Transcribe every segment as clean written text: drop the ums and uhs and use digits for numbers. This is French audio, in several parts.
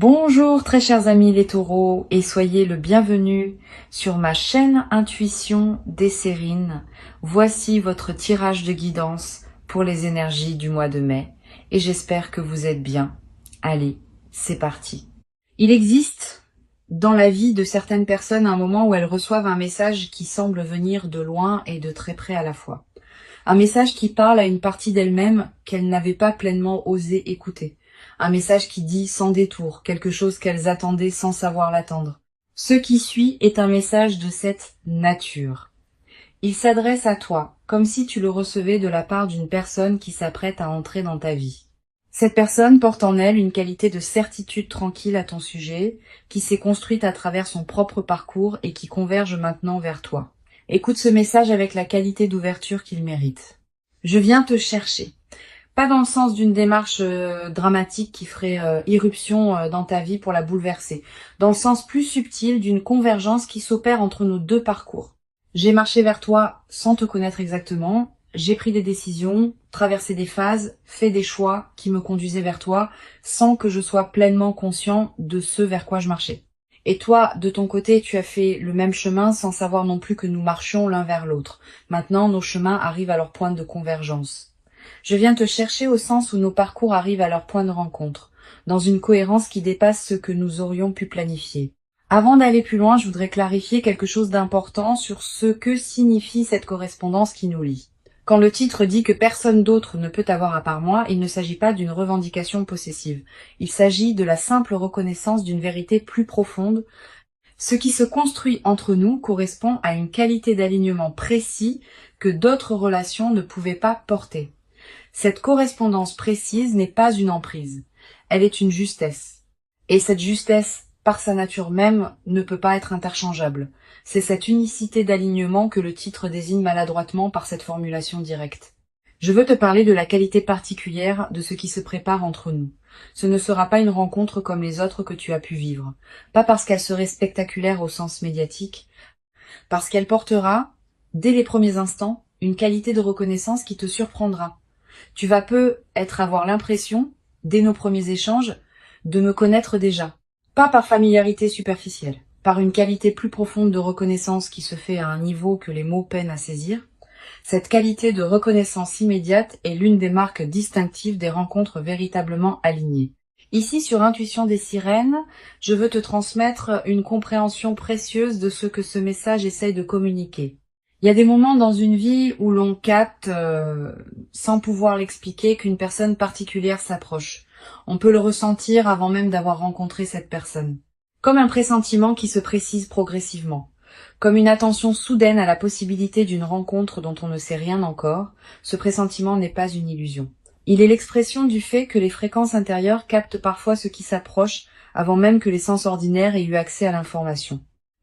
Bonjour très chers amis les taureaux et soyez le bienvenu sur ma chaîne Intuition des Sérines. Voici votre tirage de guidance pour les énergies du mois de mai et j'espère que vous êtes bien. Allez, c'est parti. Il existe dans la vie de certaines personnes un moment où elles reçoivent un message qui semble venir de loin et de très près à la fois. Un message qui parle à une partie d'elle-même qu'elles n'avaient pas pleinement osé écouter. Un message qui dit sans détour, quelque chose qu'elles attendaient sans savoir l'attendre. Ce qui suit est un message de cette nature. Il s'adresse à toi, comme si tu le recevais de la part d'une personne qui s'apprête à entrer dans ta vie. Cette personne porte en elle une qualité de certitude tranquille à ton sujet, qui s'est construite à travers son propre parcours et qui converge maintenant vers toi. Écoute ce message avec la qualité d'ouverture qu'il mérite. Je viens te chercher. Pas dans le sens d'une démarche dramatique qui ferait irruption dans ta vie pour la bouleverser. Dans le sens plus subtil d'une convergence qui s'opère entre nos deux parcours. J'ai marché vers toi sans te connaître exactement. J'ai pris des décisions, traversé des phases, fait des choix qui me conduisaient vers toi sans que je sois pleinement conscient de ce vers quoi je marchais. Et toi, de ton côté, tu as fait le même chemin sans savoir non plus que nous marchions l'un vers l'autre. Maintenant, nos chemins arrivent à leur point de convergence. Je viens te chercher au sens où nos parcours arrivent à leur point de rencontre, dans une cohérence qui dépasse ce que nous aurions pu planifier. Avant d'aller plus loin, je voudrais clarifier quelque chose d'important sur ce que signifie cette correspondance qui nous lie. Quand le titre dit que personne d'autre ne peut avoir à part moi, il ne s'agit pas d'une revendication possessive. Il s'agit de la simple reconnaissance d'une vérité plus profonde. Ce qui se construit entre nous correspond à une qualité d'alignement précis que d'autres relations ne pouvaient pas porter. Cette correspondance précise n'est pas une emprise, elle est une justesse. Et cette justesse, par sa nature même, ne peut pas être interchangeable. C'est cette unicité d'alignement que le titre désigne maladroitement par cette formulation directe. Je veux te parler de la qualité particulière de ce qui se prépare entre nous. Ce ne sera pas une rencontre comme les autres que tu as pu vivre. Pas parce qu'elle serait spectaculaire au sens médiatique, parce qu'elle portera, dès les premiers instants, une qualité de reconnaissance qui te surprendra. Tu vas peut-être avoir l'impression, dès nos premiers échanges, de me connaître déjà. Pas par familiarité superficielle, par une qualité plus profonde de reconnaissance qui se fait à un niveau que les mots peinent à saisir. Cette qualité de reconnaissance immédiate est l'une des marques distinctives des rencontres véritablement alignées. Ici, sur Intuition des Sirènes, je veux te transmettre une compréhension précieuse de ce que ce message essaye de communiquer. Il y a des moments dans une vie où l'on capte, sans pouvoir l'expliquer, qu'une personne particulière s'approche. On peut le ressentir avant même d'avoir rencontré cette personne. Comme un pressentiment qui se précise progressivement. Comme une attention soudaine à la possibilité d'une rencontre dont on ne sait rien encore, ce pressentiment n'est pas une illusion. Il est l'expression du fait que les fréquences intérieures captent parfois ce qui s'approche avant même que les sens ordinaires aient eu accès à l'information.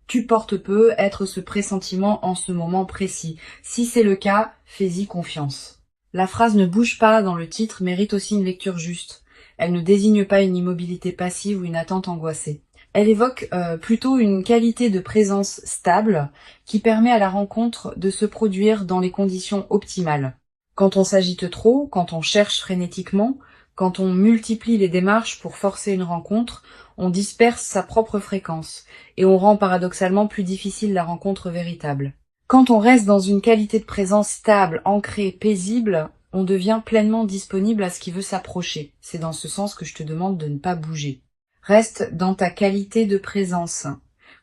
Tu portes peu être ce pressentiment en ce moment précis. Si c'est le cas, fais-y confiance. La phrase ne bouge pas dans le titre mérite aussi une lecture juste. Elle ne désigne pas une immobilité passive ou une attente angoissée. Elle évoque plutôt une qualité de présence stable qui permet à la rencontre de se produire dans les conditions optimales. Quand on s'agite trop, quand on cherche frénétiquement, quand on multiplie les démarches pour forcer une rencontre, on disperse sa propre fréquence et on rend paradoxalement plus difficile la rencontre véritable. Quand on reste dans une qualité de présence stable, ancrée, paisible, on devient pleinement disponible à ce qui veut s'approcher. C'est dans ce sens que je te demande de ne pas bouger. Reste dans ta qualité de présence.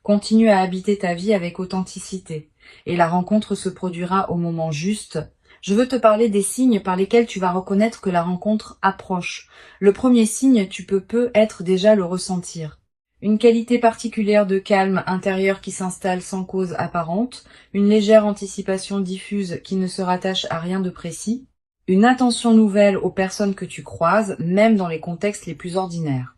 Continue à habiter ta vie avec authenticité et la rencontre se produira au moment juste. Je veux te parler des signes par lesquels tu vas reconnaître que la rencontre approche. Le premier signe, tu peux peut-être déjà le ressentir. Une qualité particulière de calme intérieur qui s'installe sans cause apparente, une légère anticipation diffuse qui ne se rattache à rien de précis, une attention nouvelle aux personnes que tu croises, même dans les contextes les plus ordinaires.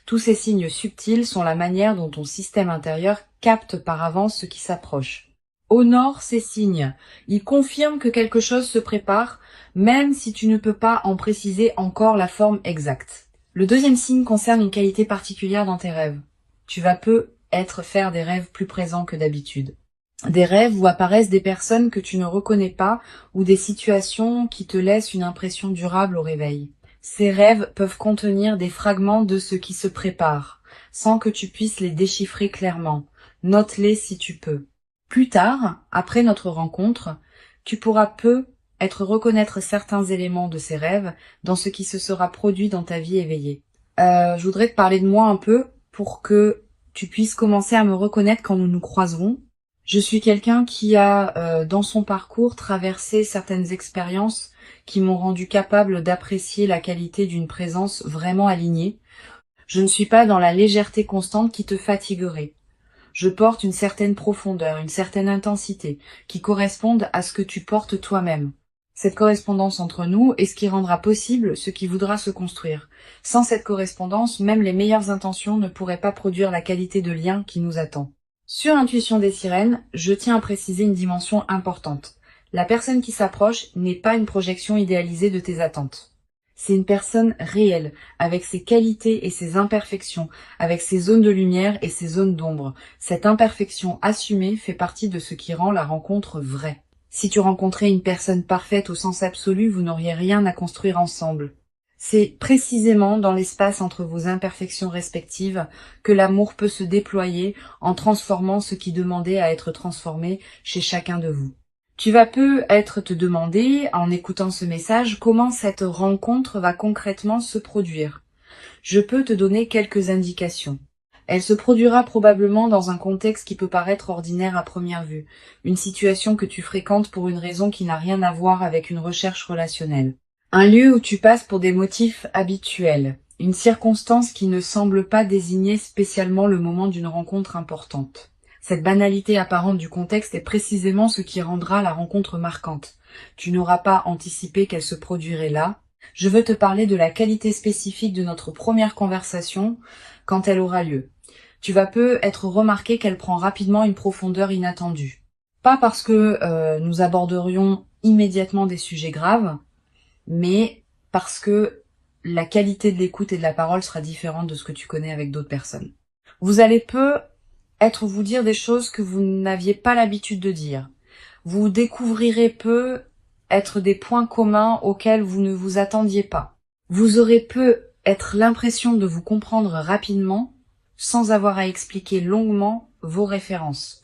Tous ces signes subtils sont la manière dont ton système intérieur capte par avance ce qui s'approche. Honore ces signes. Ils confirment que quelque chose se prépare, même si tu ne peux pas en préciser encore la forme exacte. Le deuxième signe concerne une qualité particulière dans tes rêves. Tu vas peut-être faire des rêves plus présents que d'habitude. Des rêves où apparaissent des personnes que tu ne reconnais pas ou des situations qui te laissent une impression durable au réveil. Ces rêves peuvent contenir des fragments de ce qui se prépare, sans que tu puisses les déchiffrer clairement. Note-les si tu peux. Plus tard, après notre rencontre, tu pourras reconnaître certains éléments de ces rêves dans ce qui se sera produit dans ta vie éveillée. Je voudrais te parler de moi un peu pour que tu puisses commencer à me reconnaître quand nous nous croiserons. Je suis quelqu'un qui a, dans son parcours, traversé certaines expériences qui m'ont rendu capable d'apprécier la qualité d'une présence vraiment alignée. Je ne suis pas dans la légèreté constante qui te fatiguerait. Je porte une certaine profondeur, une certaine intensité, qui correspondent à ce que tu portes toi-même. Cette correspondance entre nous est ce qui rendra possible ce qui voudra se construire. Sans cette correspondance, même les meilleures intentions ne pourraient pas produire la qualité de lien qui nous attend. Sur Intuition des sirènes, je tiens à préciser une dimension importante. La personne qui s'approche n'est pas une projection idéalisée de tes attentes. C'est une personne réelle, avec ses qualités et ses imperfections, avec ses zones de lumière et ses zones d'ombre. Cette imperfection assumée fait partie de ce qui rend la rencontre vraie. Si tu rencontrais une personne parfaite au sens absolu, vous n'auriez rien à construire ensemble. C'est précisément dans l'espace entre vos imperfections respectives que l'amour peut se déployer en transformant ce qui demandait à être transformé chez chacun de vous. Tu vas peut-être te demander, en écoutant ce message, comment cette rencontre va concrètement se produire. Je peux te donner quelques indications. Elle se produira probablement dans un contexte qui peut paraître ordinaire à première vue, une situation que tu fréquentes pour une raison qui n'a rien à voir avec une recherche relationnelle. Un lieu où tu passes pour des motifs habituels, une circonstance qui ne semble pas désigner spécialement le moment d'une rencontre importante. Cette banalité apparente du contexte est précisément ce qui rendra la rencontre marquante. Tu n'auras pas anticipé qu'elle se produirait là. Je veux te parler de la qualité spécifique de notre première conversation quand elle aura lieu. Tu vas peut-être remarquer qu'elle prend rapidement une profondeur inattendue. Pas parce que nous aborderions immédiatement des sujets graves, mais parce que la qualité de l'écoute et de la parole sera différente de ce que tu connais avec d'autres personnes. Vous allez peut-être vous dire des choses que vous n'aviez pas l'habitude de dire. Vous découvrirez peut-être des points communs auxquels vous ne vous attendiez pas. Vous aurez peut-être l'impression de vous comprendre rapidement sans avoir à expliquer longuement vos références.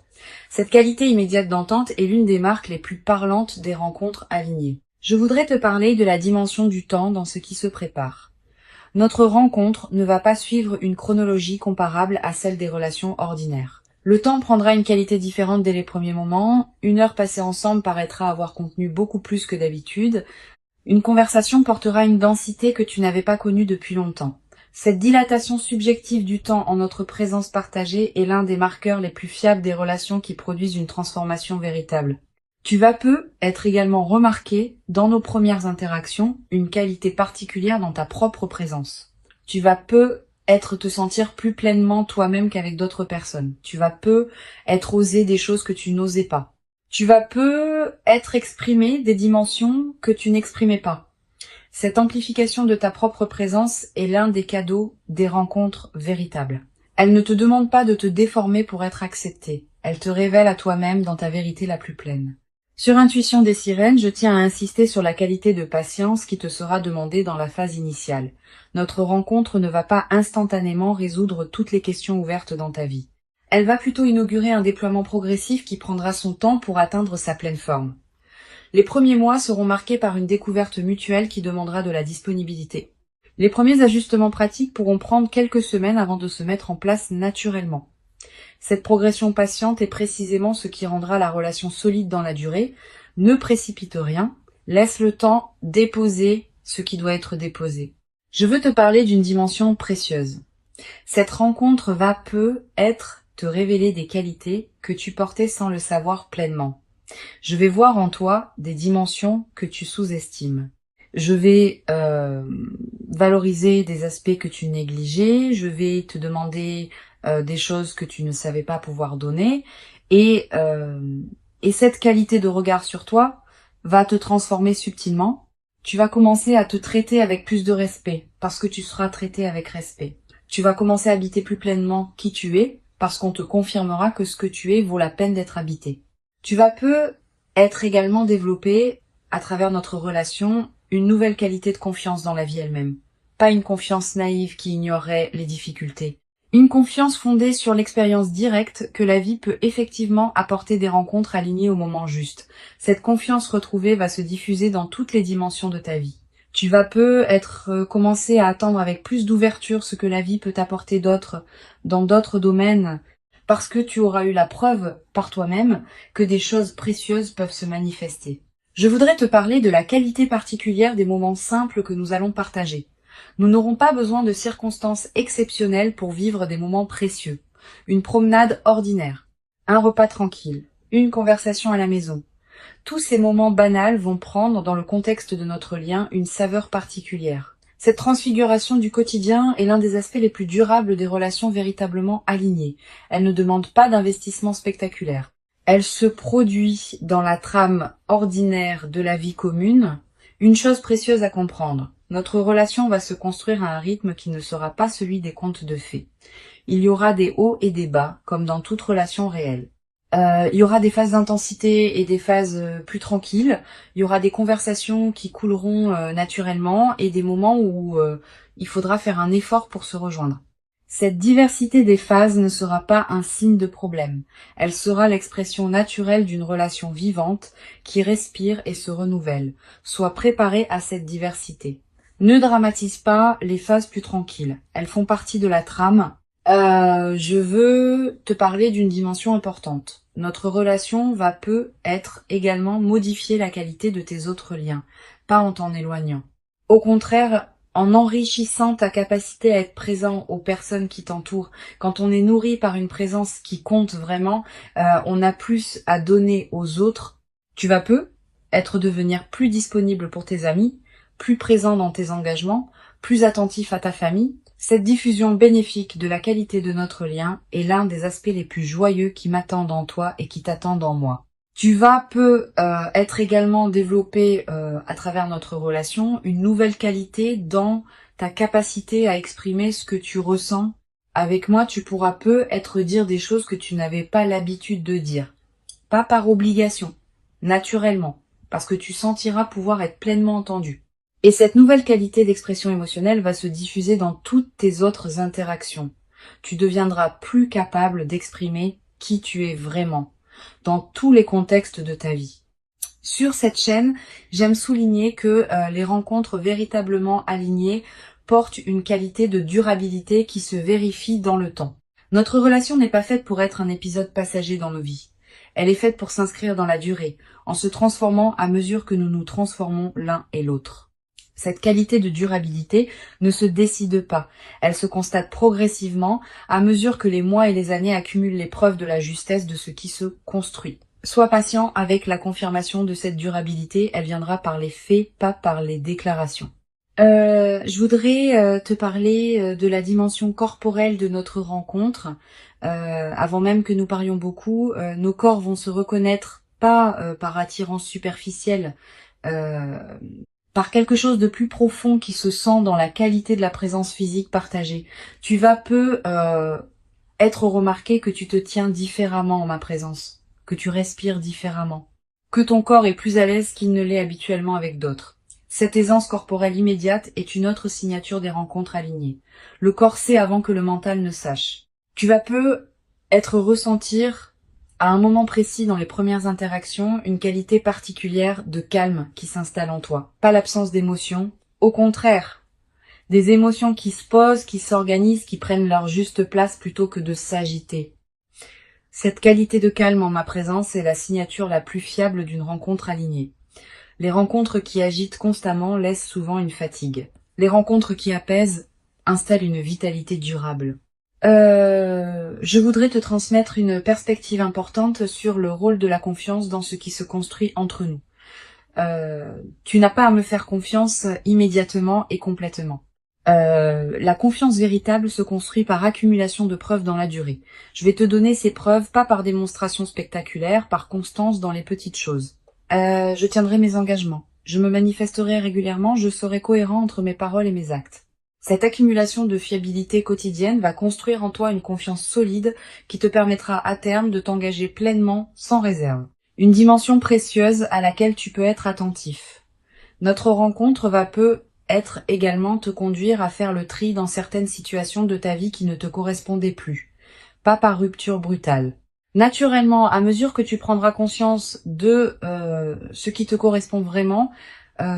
Cette qualité immédiate d'entente est l'une des marques les plus parlantes des rencontres alignées. Je voudrais te parler de la dimension du temps dans ce qui se prépare. Notre rencontre ne va pas suivre une chronologie comparable à celle des relations ordinaires. Le temps prendra une qualité différente dès les premiers moments, une heure passée ensemble paraîtra avoir contenu beaucoup plus que d'habitude, une conversation portera une densité que tu n'avais pas connue depuis longtemps. Cette dilatation subjective du temps en notre présence partagée est l'un des marqueurs les plus fiables des relations qui produisent une transformation véritable. Tu vas peut-être également remarquer, dans nos premières interactions, une qualité particulière dans ta propre présence. Tu vas peut-être te sentir plus pleinement toi-même qu'avec d'autres personnes. Tu vas peut-être oser des choses que tu n'osais pas. Tu vas peut-être exprimer des dimensions que tu n'exprimais pas. Cette amplification de ta propre présence est l'un des cadeaux des rencontres véritables. Elle ne te demande pas de te déformer pour être acceptée. Elle te révèle à toi-même dans ta vérité la plus pleine. Sur Intuition des sirènes, je tiens à insister sur la qualité de patience qui te sera demandée dans la phase initiale. Notre rencontre ne va pas instantanément résoudre toutes les questions ouvertes dans ta vie. Elle va plutôt inaugurer un déploiement progressif qui prendra son temps pour atteindre sa pleine forme. Les premiers mois seront marqués par une découverte mutuelle qui demandera de la disponibilité. Les premiers ajustements pratiques pourront prendre quelques semaines avant de se mettre en place naturellement. Cette progression patiente est précisément ce qui rendra la relation solide dans la durée. Ne précipite rien, laisse le temps déposer ce qui doit être déposé. Je veux te parler d'une dimension précieuse. Cette rencontre va peut-être te révéler des qualités que tu portais sans le savoir pleinement. Je vais voir en toi des dimensions que tu sous-estimes. Je vais valoriser des aspects que tu négligeais, je vais te demander des choses que tu ne savais pas pouvoir donner, et cette qualité de regard sur toi va te transformer subtilement. Tu vas commencer à te traiter avec plus de respect, parce que tu seras traité avec respect. Tu vas commencer à habiter plus pleinement qui tu es, parce qu'on te confirmera que ce que tu es vaut la peine d'être habité. Tu vas peut-être également développer, à travers notre relation, une nouvelle qualité de confiance dans la vie elle-même. Pas une confiance naïve qui ignorerait les difficultés. Une confiance fondée sur l'expérience directe que la vie peut effectivement apporter des rencontres alignées au moment juste. Cette confiance retrouvée va se diffuser dans toutes les dimensions de ta vie. Tu vas commencer à attendre avec plus d'ouverture ce que la vie peut t'apporter d'autre dans d'autres domaines, parce que tu auras eu la preuve par toi-même que des choses précieuses peuvent se manifester. Je voudrais te parler de la qualité particulière des moments simples que nous allons partager. Nous n'aurons pas besoin de circonstances exceptionnelles pour vivre des moments précieux. Une promenade ordinaire, un repas tranquille, une conversation à la maison. Tous ces moments banals vont prendre, dans le contexte de notre lien, une saveur particulière. Cette transfiguration du quotidien est l'un des aspects les plus durables des relations véritablement alignées. Elle ne demande pas d'investissement spectaculaire. Elle se produit dans la trame ordinaire de la vie commune. Une chose précieuse à comprendre. Notre relation va se construire à un rythme qui ne sera pas celui des contes de fées. Il y aura des hauts et des bas, comme dans toute relation réelle. Il y aura des phases d'intensité et des phases plus tranquilles. Il y aura des conversations qui couleront naturellement et des moments où il faudra faire un effort pour se rejoindre. Cette diversité des phases ne sera pas un signe de problème. Elle sera l'expression naturelle d'une relation vivante qui respire et se renouvelle. Sois préparé à cette diversité. Ne dramatise pas les phases plus tranquilles. Elles font partie de la trame. Je veux te parler d'une dimension importante. Notre relation peut-être également modifier la qualité de tes autres liens, pas en t'en éloignant. Au contraire, en enrichissant ta capacité à être présent aux personnes qui t'entourent. Quand on est nourri par une présence qui compte vraiment, on a plus à donner aux autres. Tu vas devenir plus disponible pour tes amis, plus présent dans tes engagements, plus attentif à ta famille. Cette diffusion bénéfique de la qualité de notre lien est l'un des aspects les plus joyeux qui m'attendent en toi et qui t'attendent en moi. Tu vas être également développé à travers notre relation une nouvelle qualité dans ta capacité à exprimer ce que tu ressens. Avec moi, tu pourras dire des choses que tu n'avais pas l'habitude de dire. Pas par obligation, naturellement, parce que tu sentiras pouvoir être pleinement entendu. Et cette nouvelle qualité d'expression émotionnelle va se diffuser dans toutes tes autres interactions. Tu deviendras plus capable d'exprimer qui tu es vraiment, dans tous les contextes de ta vie. Sur cette chaîne, j'aime souligner que les rencontres véritablement alignées portent une qualité de durabilité qui se vérifie dans le temps. Notre relation n'est pas faite pour être un épisode passager dans nos vies. Elle est faite pour s'inscrire dans la durée, en se transformant à mesure que nous nous transformons l'un et l'autre. Cette qualité de durabilité ne se décide pas, elle se constate progressivement à mesure que les mois et les années accumulent les preuves de la justesse de ce qui se construit. Sois patient avec la confirmation de cette durabilité, elle viendra par les faits, pas par les déclarations. Je voudrais te parler de la dimension corporelle de notre rencontre. Avant même que nous parlions beaucoup, nos corps vont se reconnaître pas par attirance superficielle, par quelque chose de plus profond qui se sent dans la qualité de la présence physique partagée. Tu vas être remarqué que tu te tiens différemment en ma présence, que tu respires différemment, que ton corps est plus à l'aise qu'il ne l'est habituellement avec d'autres. Cette aisance corporelle immédiate est une autre signature des rencontres alignées. Le corps sait avant que le mental ne sache. Tu vas ressentir à un moment précis dans les premières interactions, une qualité particulière de calme qui s'installe en toi. Pas l'absence d'émotions, au contraire. Des émotions qui se posent, qui s'organisent, qui prennent leur juste place plutôt que de s'agiter. Cette qualité de calme en ma présence est la signature la plus fiable d'une rencontre alignée. Les rencontres qui agitent constamment laissent souvent une fatigue. Les rencontres qui apaisent installent une vitalité durable. Je voudrais te transmettre une perspective importante sur le rôle de la confiance dans ce qui se construit entre nous. Tu n'as pas à me faire confiance immédiatement et complètement. La confiance véritable se construit par accumulation de preuves dans la durée. Je vais te donner ces preuves pas par démonstration spectaculaire, par constance dans les petites choses. Je tiendrai mes engagements. Je me manifesterai régulièrement, je serai cohérent entre mes paroles et mes actes. Cette accumulation de fiabilité quotidienne va construire en toi une confiance solide qui te permettra à terme de t'engager pleinement, sans réserve. Une dimension précieuse à laquelle tu peux être attentif. Notre rencontre va peut-être également te conduire à faire le tri dans certaines situations de ta vie qui ne te correspondaient plus, pas par rupture brutale. Naturellement, à mesure que tu prendras conscience de ce qui te correspond vraiment,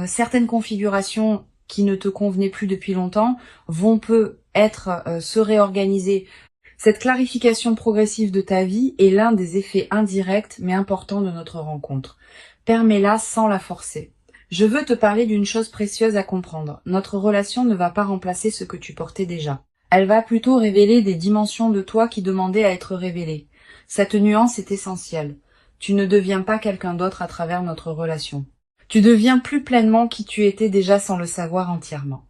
certaines configurations qui ne te convenaient plus depuis longtemps vont peut-être se réorganiser. Cette clarification progressive de ta vie est l'un des effets indirects mais importants de notre rencontre. Permets-la sans la forcer. Je veux te parler d'une chose précieuse à comprendre. Notre relation ne va pas remplacer ce que tu portais déjà. Elle va plutôt révéler des dimensions de toi qui demandaient à être révélées. Cette nuance est essentielle. Tu ne deviens pas quelqu'un d'autre à travers notre relation. Tu deviens plus pleinement qui tu étais déjà sans le savoir entièrement.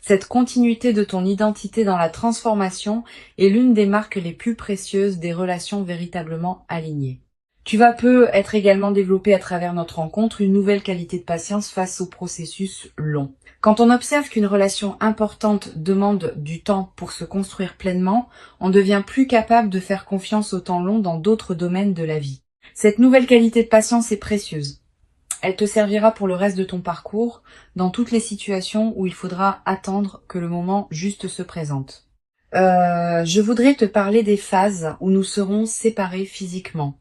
Cette continuité de ton identité dans la transformation est l'une des marques les plus précieuses des relations véritablement alignées. Tu vas peut-être également développer à travers notre rencontre une nouvelle qualité de patience face au processus long. Quand on observe qu'une relation importante demande du temps pour se construire pleinement, on devient plus capable de faire confiance au temps long dans d'autres domaines de la vie. Cette nouvelle qualité de patience est précieuse. Elle te servira pour le reste de ton parcours, dans toutes les situations où il faudra attendre que le moment juste se présente. Je voudrais te parler des phases où nous serons séparés physiquement.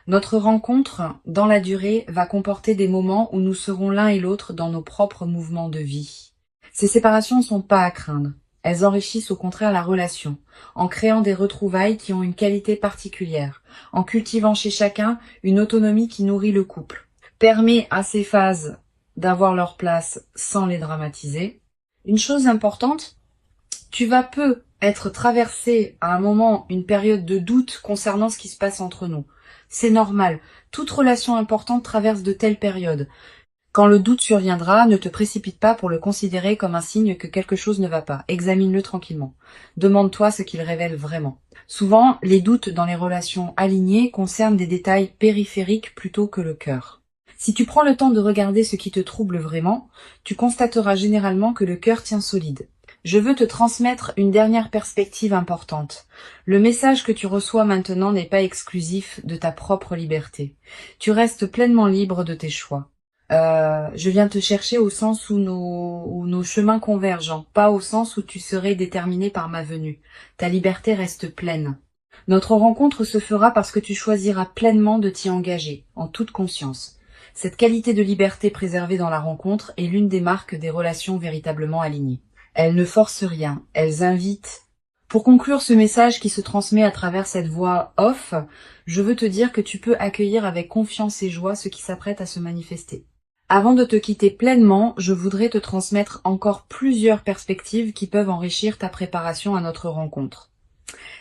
Notre rencontre, dans la durée, va comporter des moments où nous serons l'un et l'autre dans nos propres mouvements de vie. Ces séparations ne sont pas à craindre. Elles enrichissent au contraire la relation, en créant des retrouvailles qui ont une qualité particulière, en cultivant chez chacun une autonomie qui nourrit le couple. Permet à ces phases d'avoir leur place sans les dramatiser. Une chose importante, tu vas être traversé à un moment une période de doute concernant ce qui se passe entre nous. C'est normal, toute relation importante traverse de telles périodes. Quand le doute surviendra, ne te précipite pas pour le considérer comme un signe que quelque chose ne va pas. Examine-le tranquillement. Demande-toi ce qu'il révèle vraiment. Souvent, les doutes dans les relations alignées concernent des détails périphériques plutôt que le cœur. Si tu prends le temps de regarder ce qui te trouble vraiment, tu constateras généralement que le cœur tient solide. Je veux te transmettre une dernière perspective importante. Le message que tu reçois maintenant n'est pas exclusif de ta propre liberté. Tu restes pleinement libre de tes choix. Je viens te chercher au sens où nos chemins convergent, pas au sens où tu serais déterminé par ma venue. Ta liberté reste pleine. Notre rencontre se fera parce que tu choisiras pleinement de t'y engager, en toute conscience. Cette qualité de liberté préservée dans la rencontre est l'une des marques des relations véritablement alignées. Elles ne forcent rien, elles invitent. Pour conclure ce message qui se transmet à travers cette voix off, je veux te dire que tu peux accueillir avec confiance et joie ce qui s'apprête à se manifester. Avant de te quitter pleinement, je voudrais te transmettre encore plusieurs perspectives qui peuvent enrichir ta préparation à notre rencontre.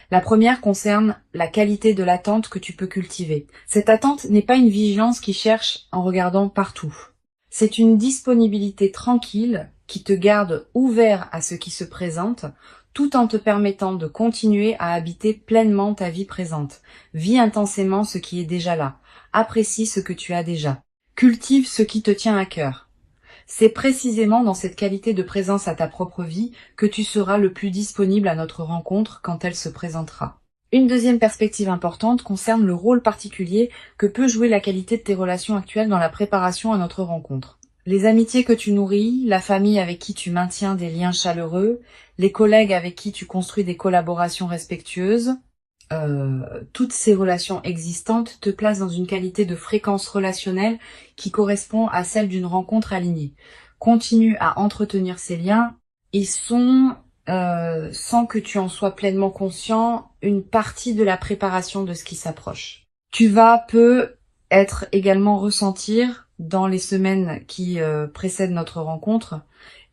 La première concerne la qualité de l'attente que tu peux cultiver. Cette attente n'est pas une vigilance qui cherche en regardant partout. C'est une disponibilité tranquille qui te garde ouvert à ce qui se présente, tout en te permettant de continuer à habiter pleinement ta vie présente. Vis intensément ce qui est déjà là. Apprécie ce que tu as déjà. Cultive ce qui te tient à cœur. C'est précisément dans cette qualité de présence à ta propre vie que tu seras le plus disponible à notre rencontre quand elle se présentera. Une deuxième perspective importante concerne le rôle particulier que peut jouer la qualité de tes relations actuelles dans la préparation à notre rencontre. Les amitiés que tu nourris, la famille avec qui tu maintiens des liens chaleureux, les collègues avec qui tu construis des collaborations respectueuses, toutes ces relations existantes te placent dans une qualité de fréquence relationnelle qui correspond à celle d'une rencontre alignée. Continue à entretenir ces liens. Ils sont, sans que tu en sois pleinement conscient, une partie de la préparation de ce qui s'approche. Tu vas peut-être également ressentir, dans les semaines qui précèdent notre rencontre,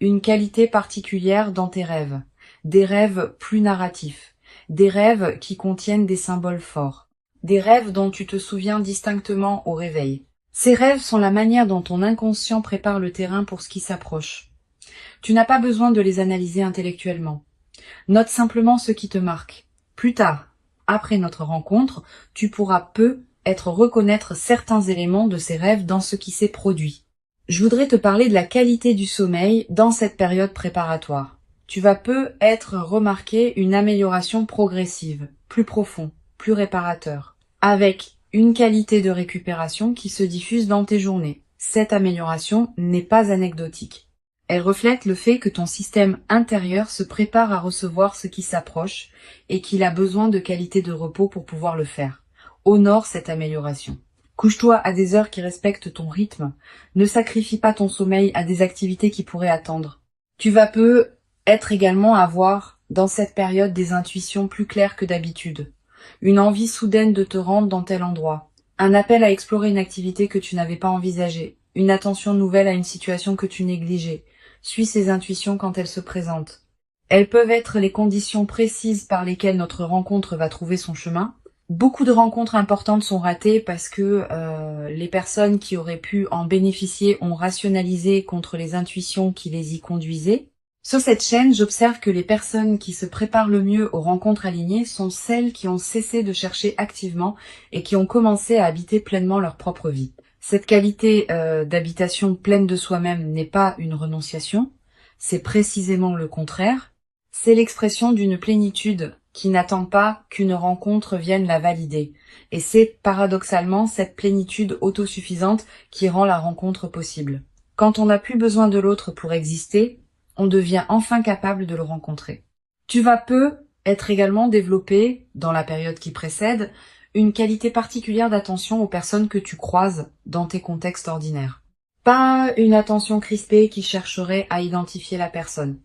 une qualité particulière dans tes rêves. Des rêves plus narratifs. Des rêves qui contiennent des symboles forts. Des rêves dont tu te souviens distinctement au réveil. Ces rêves sont la manière dont ton inconscient prépare le terrain pour ce qui s'approche. Tu n'as pas besoin de les analyser intellectuellement. Note simplement ce qui te marque. Plus tard, après notre rencontre, tu pourras peut-être reconnaître certains éléments de ces rêves dans ce qui s'est produit. Je voudrais te parler de la qualité du sommeil dans cette période préparatoire. Tu vas peut-être remarquer une amélioration progressive, plus profond, plus réparateur, avec une qualité de récupération qui se diffuse dans tes journées. Cette amélioration n'est pas anecdotique. Elle reflète le fait que ton système intérieur se prépare à recevoir ce qui s'approche et qu'il a besoin de qualité de repos pour pouvoir le faire. Honore cette amélioration. Couche-toi à des heures qui respectent ton rythme. Ne sacrifie pas ton sommeil à des activités qui pourraient attendre. Tu vas être également avoir, dans cette période, des intuitions plus claires que d'habitude. Une envie soudaine de te rendre dans tel endroit. Un appel à explorer une activité que tu n'avais pas envisagée. Une attention nouvelle à une situation que tu négligeais. Suis ces intuitions quand elles se présentent. Elles peuvent être les conditions précises par lesquelles notre rencontre va trouver son chemin. Beaucoup de rencontres importantes sont ratées parce que les personnes qui auraient pu en bénéficier ont rationalisé contre les intuitions qui les y conduisaient. Sur cette chaîne, j'observe que les personnes qui se préparent le mieux aux rencontres alignées sont celles qui ont cessé de chercher activement et qui ont commencé à habiter pleinement leur propre vie. Cette qualité d'habitation pleine de soi-même n'est pas une renonciation, c'est précisément le contraire. C'est l'expression d'une plénitude qui n'attend pas qu'une rencontre vienne la valider. Et c'est paradoxalement cette plénitude autosuffisante qui rend la rencontre possible. Quand on n'a plus besoin de l'autre pour exister, on devient enfin capable de le rencontrer. Tu vas être également développé, dans la période qui précède, une qualité particulière d'attention aux personnes que tu croises dans tes contextes ordinaires. Pas une attention crispée qui chercherait à identifier la personne.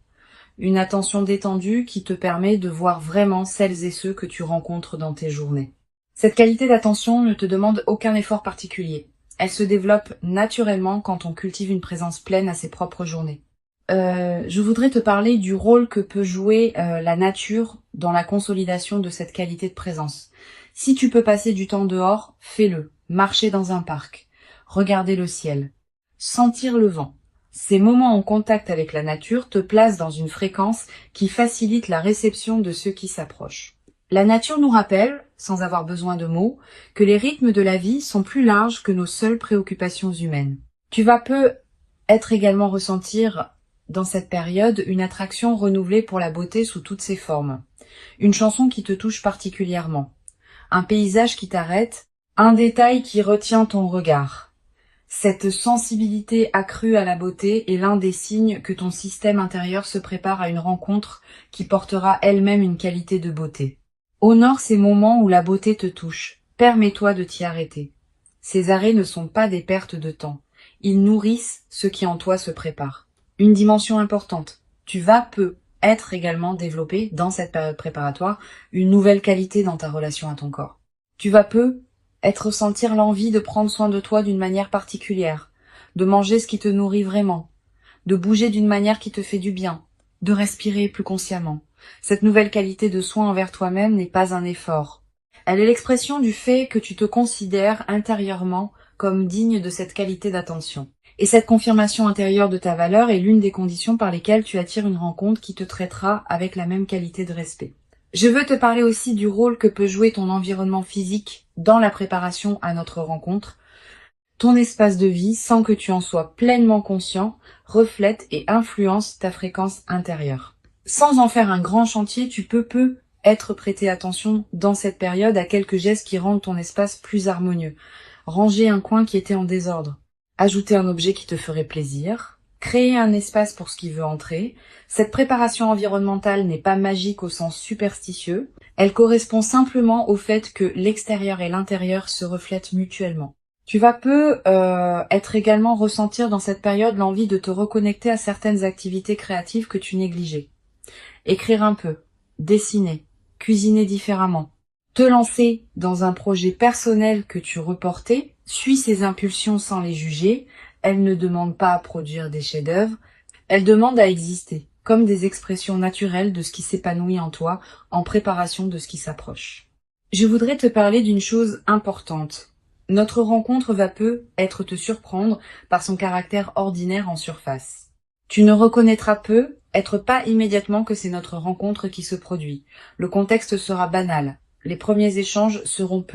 Une attention détendue qui te permet de voir vraiment celles et ceux que tu rencontres dans tes journées. Cette qualité d'attention ne te demande aucun effort particulier. Elle se développe naturellement quand on cultive une présence pleine à ses propres journées. Je voudrais te parler du rôle que peut jouer la nature dans la consolidation de cette qualité de présence. Si tu peux passer du temps dehors, fais-le. Marcher dans un parc, regarder le ciel, sentir le vent. Ces moments en contact avec la nature te placent dans une fréquence qui facilite la réception de ceux qui s'approchent. La nature nous rappelle, sans avoir besoin de mots, que les rythmes de la vie sont plus larges que nos seules préoccupations humaines. Tu vas être également ressentir dans cette période une attraction renouvelée pour la beauté sous toutes ses formes. Une chanson qui te touche particulièrement. Un paysage qui t'arrête, un détail qui retient ton regard. Cette sensibilité accrue à la beauté est l'un des signes que ton système intérieur se prépare à une rencontre qui portera elle-même une qualité de beauté. Honore ces moments où la beauté te touche. Permets-toi de t'y arrêter. Ces arrêts ne sont pas des pertes de temps. Ils nourrissent ce qui en toi se prépare. Une dimension importante. Tu vas être également développé dans cette période préparatoire une nouvelle qualité dans ta relation à ton corps. Tu vas ressentir l'envie de prendre soin de toi d'une manière particulière, de manger ce qui te nourrit vraiment, de bouger d'une manière qui te fait du bien, de respirer plus consciemment. Cette nouvelle qualité de soin envers toi-même n'est pas un effort. Elle est l'expression du fait que tu te considères intérieurement comme digne de cette qualité d'attention. Et cette confirmation intérieure de ta valeur est l'une des conditions par lesquelles tu attires une rencontre qui te traitera avec la même qualité de respect. Je veux te parler aussi du rôle que peut jouer ton environnement physique dans la préparation à notre rencontre. Ton espace de vie, sans que tu en sois pleinement conscient, reflète et influence ta fréquence intérieure. Sans en faire un grand chantier, tu peux être prêté attention dans cette période à quelques gestes qui rendent ton espace plus harmonieux. Ranger un coin qui était en désordre. Ajouter un objet qui te ferait plaisir. Créer un espace pour ce qui veut entrer. Cette préparation environnementale n'est pas magique au sens superstitieux. Elle correspond simplement au fait que l'extérieur et l'intérieur se reflètent mutuellement. Tu vas être également ressentir dans cette période l'envie de te reconnecter à certaines activités créatives que tu négligeais. Écrire un peu, dessiner, cuisiner différemment. Te lancer dans un projet personnel que tu reportais, suis ces impulsions sans les juger. Elles ne demandent pas à produire des chefs-d'œuvre, elles demandent à exister, comme des expressions naturelles de ce qui s'épanouit en toi, en préparation de ce qui s'approche. Je voudrais te parler d'une chose importante. Notre rencontre va être te surprendre par son caractère ordinaire en surface. Tu ne reconnaîtras être pas immédiatement que c'est notre rencontre qui se produit. Le contexte sera banal. Les premiers échanges seront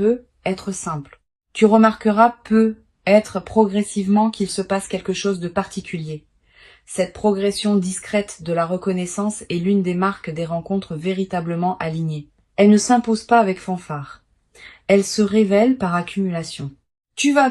être simples. Tu remarqueras être progressivement qu'il se passe quelque chose de particulier. Cette progression discrète de la reconnaissance est l'une des marques des rencontres véritablement alignées. Elle ne s'impose pas avec fanfare. Elle se révèle par accumulation. Tu vas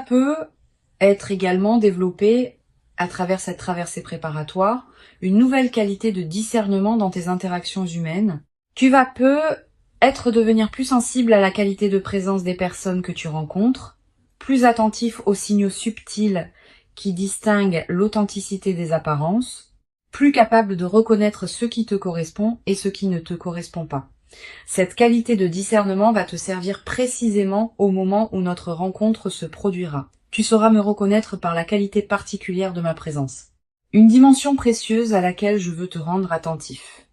être également développé, à travers cette traversée préparatoire, une nouvelle qualité de discernement dans tes interactions humaines. Tu vas devenir plus sensible à la qualité de présence des personnes que tu rencontres, plus attentif aux signaux subtils qui distinguent l'authenticité des apparences, plus capable de reconnaître ce qui te correspond et ce qui ne te correspond pas. Cette qualité de discernement va te servir précisément au moment où notre rencontre se produira. Tu sauras me reconnaître par la qualité particulière de ma présence. Une dimension précieuse à laquelle je veux te rendre attentif.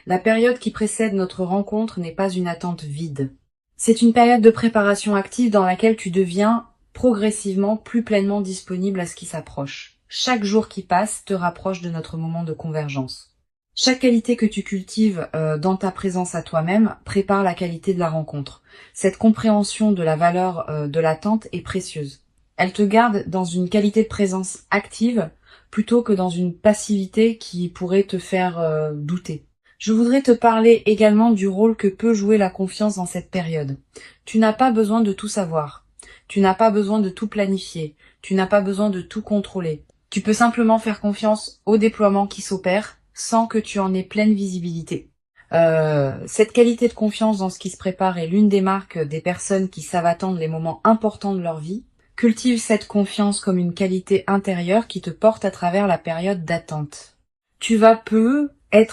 La période qui précède notre rencontre n'est pas une attente vide. C'est une période de préparation active dans laquelle tu deviens progressivement plus pleinement disponible à ce qui s'approche. Chaque jour qui passe te rapproche de notre moment de convergence. Chaque qualité que tu cultives dans ta présence à toi-même prépare la qualité de la rencontre. Cette compréhension de la valeur de l'attente est précieuse. Elle te garde dans une qualité de présence active plutôt que dans une passivité qui pourrait te faire douter. Je voudrais te parler également du rôle que peut jouer la confiance dans cette période. Tu n'as pas besoin de tout savoir. Tu n'as pas besoin de tout planifier. Tu n'as pas besoin de tout contrôler. Tu peux simplement faire confiance au déploiement qui s'opère sans que tu en aies pleine visibilité. Cette qualité de confiance dans ce qui se prépare est l'une des marques des personnes qui savent attendre les moments importants de leur vie. Cultive cette confiance comme une qualité intérieure qui te porte à travers la période d'attente. Tu vas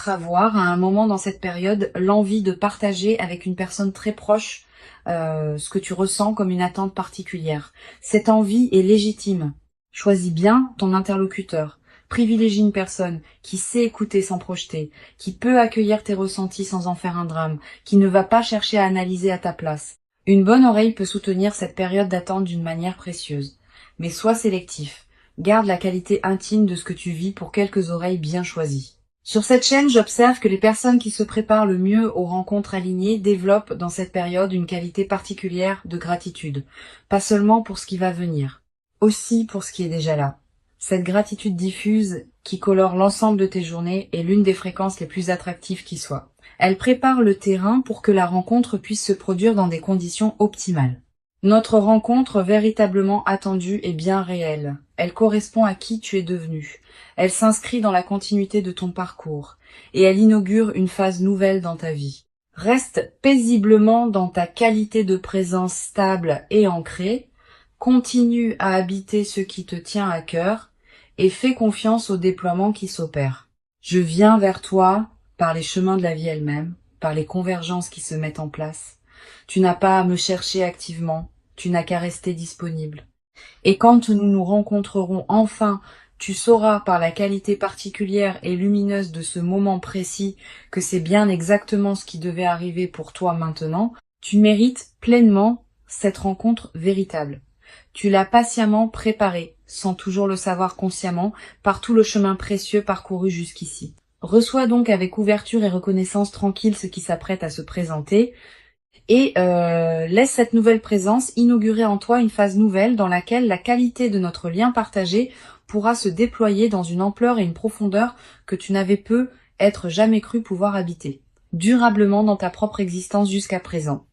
avoir à un moment dans cette période l'envie de partager avec une personne très proche ce que tu ressens comme une attente particulière. Cette envie est légitime. Choisis bien ton interlocuteur. Privilégie une personne qui sait écouter sans projeter, qui peut accueillir tes ressentis sans en faire un drame, qui ne va pas chercher à analyser à ta place. Une bonne oreille peut soutenir cette période d'attente d'une manière précieuse. Mais sois sélectif. Garde la qualité intime de ce que tu vis pour quelques oreilles bien choisies. Sur cette chaîne, j'observe que les personnes qui se préparent le mieux aux rencontres alignées développent dans cette période une qualité particulière de gratitude. Pas seulement pour ce qui va venir, aussi pour ce qui est déjà là. Cette gratitude diffuse qui colore l'ensemble de tes journées est l'une des fréquences les plus attractives qui soient. Elle prépare le terrain pour que la rencontre puisse se produire dans des conditions optimales. Notre rencontre véritablement attendue est bien réelle. Elle correspond à qui tu es devenu. Elle s'inscrit dans la continuité de ton parcours et elle inaugure une phase nouvelle dans ta vie. Reste paisiblement dans ta qualité de présence stable et ancrée. Continue à habiter ce qui te tient à cœur et fais confiance au déploiement qui s'opère. Je viens vers toi par les chemins de la vie elle-même, par les convergences qui se mettent en place. Tu n'as pas à me chercher activement, tu n'as qu'à rester disponible. Et quand nous nous rencontrerons enfin, tu sauras par la qualité particulière et lumineuse de ce moment précis que c'est bien exactement ce qui devait arriver pour toi maintenant. Tu mérites pleinement cette rencontre véritable. Tu l'as patiemment préparée, sans toujours le savoir consciemment, par tout le chemin précieux parcouru jusqu'ici. Reçois donc avec ouverture et reconnaissance tranquille ce qui s'apprête à se présenter et laisse cette nouvelle présence inaugurer en toi une phase nouvelle dans laquelle la qualité de notre lien partagé pourra se déployer dans une ampleur et une profondeur que tu n'avais jamais cru pouvoir habiter, durablement dans ta propre existence jusqu'à présent.